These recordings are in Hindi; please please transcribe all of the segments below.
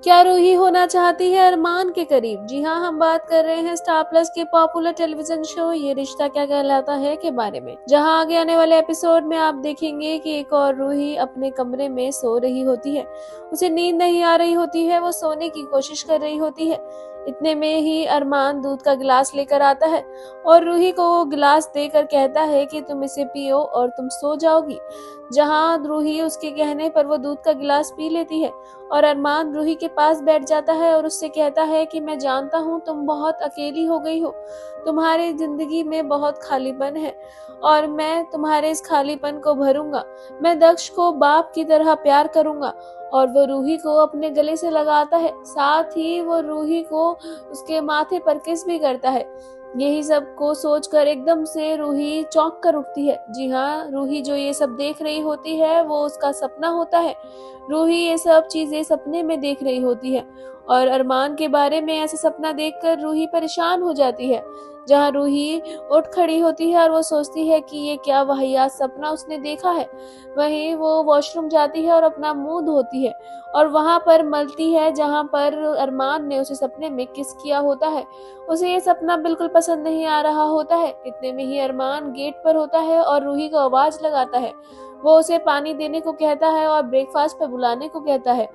क्या रूही होना चाहती है अरमान के करीब? जी हाँ, हम बात कर रहे हैं स्टार प्लस के पॉपुलर टेलीविजन शो ये रिश्ता क्या कहलाता है के बारे में, जहां आगे आने वाले एपिसोड में आप देखेंगे कि एक और रूही अपने कमरे में सो रही होती है। उसे नींद नहीं आ रही होती है, वो सोने की कोशिश कर रही होती है। इतने में ही अरमान दूध का गिलास लेकर आता है और रूही को वो गिलास देकर कहता है कि तुम इसे पियो और तुम सो जाओगी। जहां रूही उसके कहने पर वो दूध का गिलास पी लेती है और अरमान रूही के पास बैठ जाता है और उससे कहता है कि मैं जानता हूँ तुम बहुत अकेली हो गई हो, तुम्हारी जिंदगी में बहुत खालीपन है और मैं तुम्हारे इस खालीपन को भरूंगा। मैं दक्ष को बाप की तरह प्यार करूंगा। और वो रूही को अपने गले से लगाता है, साथ ही वो रूही को उसके माथे पर किस भी करता है। यही सब को सोचकर एकदम से रूही चौंक कर उठती है। जी हाँ, रूही जो ये सब देख रही होती है वो उसका सपना होता है। रूही ये सब चीजें सपने में देख रही होती है और अरमान के बारे में ऐसा सपना देखकर रूही परेशान हो जाती है। जहाँ रूही उठ खड़ी होती है और वो सोचती है कि ये क्या वाहियात सपना उसने देखा है। वहीं वो वॉशरूम जाती है और अपना मुंह धोती है और वहां पर मलती है जहां पर अरमान ने उसे सपने में किस किया होता है। उसे ये सपना बिल्कुल पसंद नहीं आ रहा होता है। इतने में ही अरमान गेट पर होता है और रूही को आवाज लगाता है। वो उसे पानी देने को कहता है और ब्रेकफास्ट पर बुलाने को कहता है।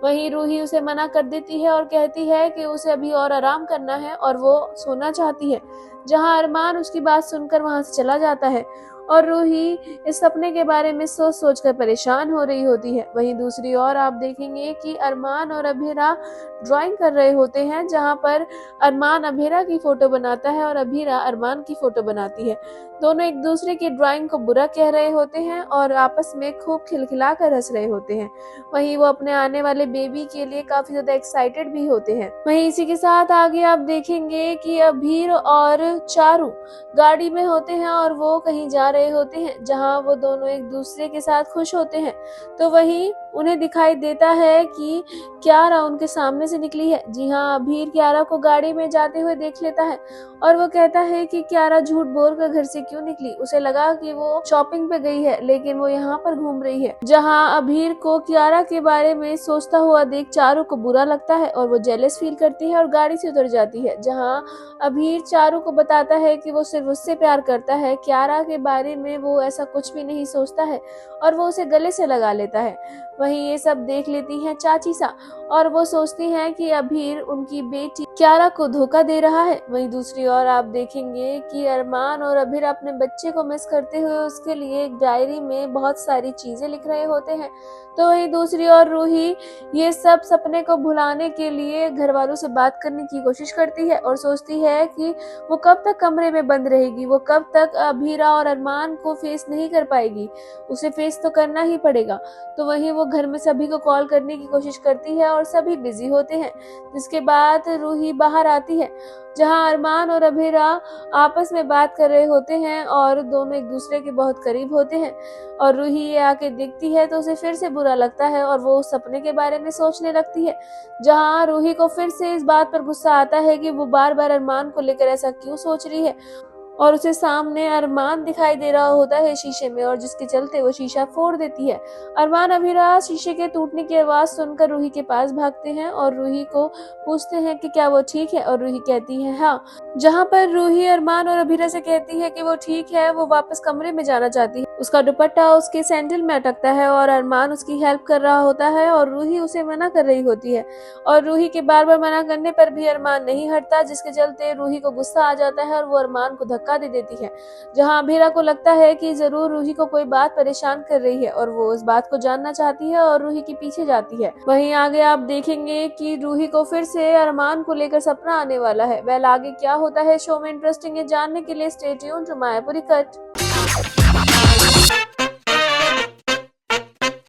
वहीं रूही उसे मना कर देती है और कहती है कि उसे अभी और आराम करना है और वो सोना चाहती है। जहां अरमान उसकी बात सुनकर वहां से चला जाता है और रूही इस सपने के बारे में सोच सोच कर परेशान हो रही होती है। वहीं दूसरी ओर आप देखेंगे कि अरमान और अभीरा ड्राइंग कर रहे होते हैं, जहां पर अरमान अभीरा की फोटो बनाता है और अभीरा अरमान की फोटो बनाती है। दोनों एक दूसरे की ड्राइंग को बुरा कह रहे होते हैं और आपस में खूब खिलखिला कर हंस रहे होते हैं। वहीं वो अपने आने वाले बेबी के लिए काफी ज्यादा एक्साइटेड भी होते हैं। वहीं इसी के साथ आगे आप देखेंगे कि अभीर और चारू गाड़ी में होते हैं और वो कहीं जा रहे होते हैं, जहां वो दोनों एक दूसरे के साथ खुश होते हैं। तो वहीं उन्हें दिखाई देता है कि क्यारा उनके सामने से निकली है। जी हाँ, अभीर क्यारा को गाड़ी में जाते हुए देख लेता है और वो कहता है कि क्यारा झूठ बोलकर घर से क्यों निकली। उसे लगा कि वो शॉपिंग पे गई है, लेकिन वो यहाँ पर घूम रही है। जहाँ अभीर को क्यारा के बारे में सोचता हुआ देख चारू को बुरा लगता है और वो जेलस फील करती है और गाड़ी से उतर जाती है। जहाँ अभीर चारू को बताता है कि वो सिर्फ उससे प्यार करता है, क्यारा के बारे में वो ऐसा कुछ भी नहीं सोचता है और वो उसे गले से लगा लेता है। वहीं ये सब देख लेती हैं चाची सा और वो सोचती हैं कि अभीर उनकी बेटी क्यारा को धोखा दे रहा है। वहीं दूसरी ओर आप देखेंगे कि अरमान और अभीर अपने बच्चे को मिस करते हुए उसके लिए एक डायरी में बहुत सारी चीजें लिख रहे होते हैं। तो वहीं दूसरी ओर रूही ये सब सपने को भुलाने के लिए घर वालों से बात करने की कोशिश करती है और सोचती है कि वो कब तक कमरे में बंद रहेगी, वो कब तक अभीरा और अरमान को फेस नहीं कर पाएगी। उसे फेस तो करना ही पड़ेगा। तो वहीं वो घर में सभी को कॉल करने की कोशिश करती है और सभी बिजी होते हैं। जिसके बाद रूही बाहर आती है, जहां अरमान और अभीरा आपस में बात कर रहे होते हैं और दोनों एक दूसरे के बहुत करीब होते हैं। और रूही ये आके देखती है तो उसे फिर से बुरा लगता है और वो उस सपने के बारे में सोचने लगती है। जहां रूही को फिर से इस बात पर गुस्सा आता है कि वो बार बार अरमान को लेकर ऐसा क्यों सोच रही है और उसे सामने अरमान दिखाई दे रहा होता है शीशे में, और जिसके चलते वो शीशा फोड़ देती है। अरमान अभीरा शीशे के टूटने की आवाज सुनकर रूही के पास भागते हैं और रूही को पूछते हैं कि क्या वो ठीक है, और रूही कहती है हाँ। जहां पर रूही अरमान और अभीरा से कहती है कि वो ठीक है, वो वापस कमरे में जाना चाहती है। उसका दुपट्टा उसके सैंडल में अटकता है और अरमान उसकी हेल्प कर रहा होता है और रूही उसे मना कर रही होती है और रूही के बार बार मना करने पर भी अरमान नहीं हटता, जिसके चलते रूही को गुस्सा आ जाता है और वो अरमान को धक्का दे देती है। जहां अभीरा को लगता है कि जरूर रूही को कोई बात परेशान कर रही है और वो उस बात को जानना चाहती है और रूही के पीछे जाती है। वहीं आगे आप देखेंगे कि रूही को फिर से अरमान को लेकर सपना आने वाला है। वेल आगे क्या होता है शो में इंटरेस्टिंग है जानने के लिए stay tuned to Mayapuri cut.